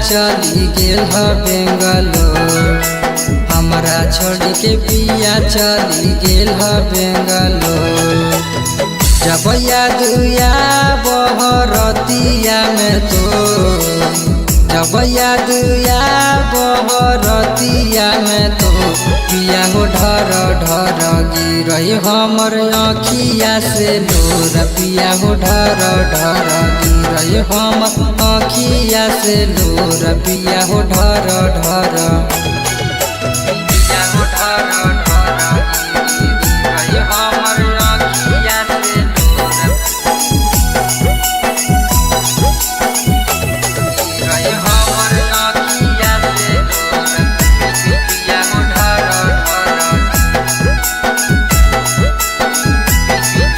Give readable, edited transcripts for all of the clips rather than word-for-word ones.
चली गेल ह बेंगलोर। हमरा छोड़ के पिया चली गेल ह बेंगलोर। जब याद बहरतिया में तो, जब याद बहरतिया में तो, पिया हो ढर ढर गिरई हमर आँखिया से लोर। पिया हो ढर ढर गिरई हमर आँखिया से लोर। पिया हो ढर ढर, पिया हो ढर ढर गिरई हमर आँखिया से लोर। गिरई हमर आँखिया से लोर। पिया हो ढर ढर,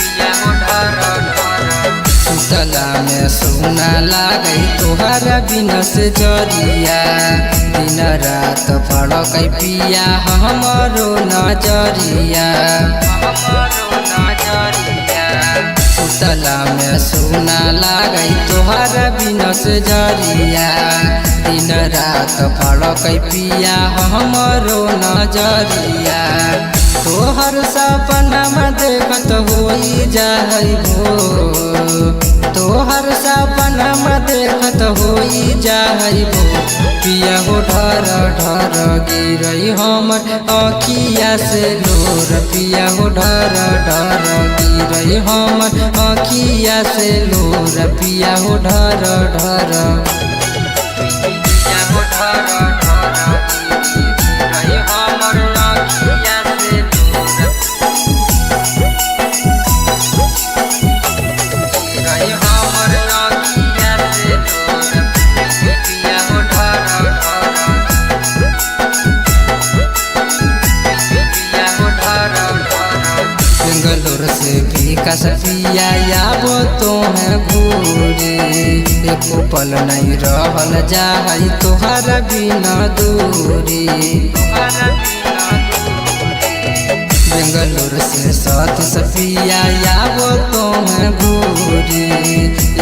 पिया हो ढर ढर। सुतला में सुना लागई तोहरा बिना से जरिया। दिन रात फड़कै पिया हमरो नजरिया, हमरो नजरिया। सुतला में सुना लागई तोहरा बिना से जरिया। दिन रात फड़कै पिया हमरो नजरिया। तोहर सपना में देखत होई जाई भो, तोहर सपना में देखत होई जाई भो। पिया हो ढर ढर गिरई हमर आँखिया से लोर। पिया हो ढर ढर गिरई हमर आँखिया से लोर। पिया हो ढर ढर, पिया हो ढर ढर गिरई हमर आँखिया से लोर। गिरई हमर आँखिया से लोर। पिया हो ढर ढर, पिया हो ढर ढर। बेंगलोर से विकास पिया आबो तोहे घूरे। एको पल नहीं रहल जाई तोहरा बिना दूरी, तोहरा बिना दूरी। बेंगलोर से सतीश पिया आबो तोहे घूरे।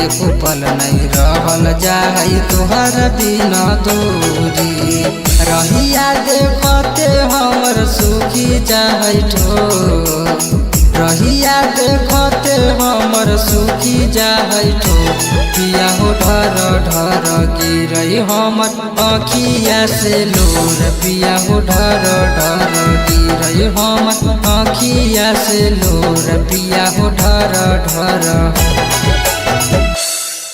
एको पल नहीं रहल जाई तोहरा बिना दूरी। रहिया देखते हमर सुखी जाई ठो, रहिया देखते हमर सुखी जाई ठो। पिया हो ढर ढर गिरई हमर आँखिया से लोर। पिया हो ढर ढर गिरई हमर आँखिया से लोर। पिया हो ढर ढर।